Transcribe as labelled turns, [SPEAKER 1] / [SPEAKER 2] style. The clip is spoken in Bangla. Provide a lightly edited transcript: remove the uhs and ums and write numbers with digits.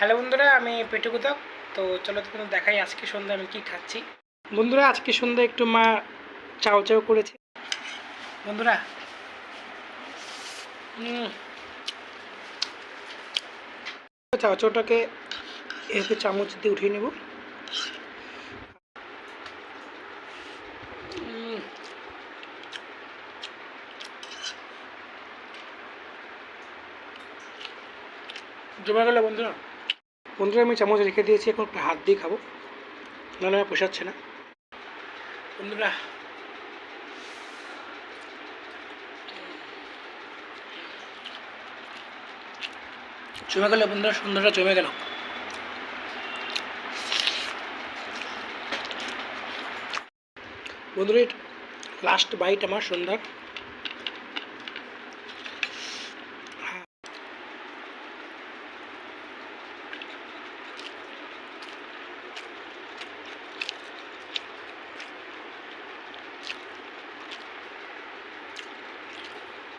[SPEAKER 1] হ্যালো বন্ধুরা, আমি পেটু কুতক। তো চলো তোমাদের দেখাই আজকে সন্ধ্যা আমি কি খাচ্ছি। বন্ধুরা, আজকে সন্ধ্যা একটু মা চাও চাও করেছে বন্ধুরা। চাও চাওটাকে এভাবে চামচ দিয়ে উঠিয়ে নেব। জমে গেল বন্ধুরা। আমি চামচ রেখে দিয়েছি, এখন একটা হাত দিয়ে খাবো, নাহলে আমার পোষাচ্ছে না বন্ধুরা। জমে গেল বন্ধুরা, সন্ধ্যাটা জমে গেল। বন্ধুরা, লাস্ট বাইট আমার সন্ধ্যার।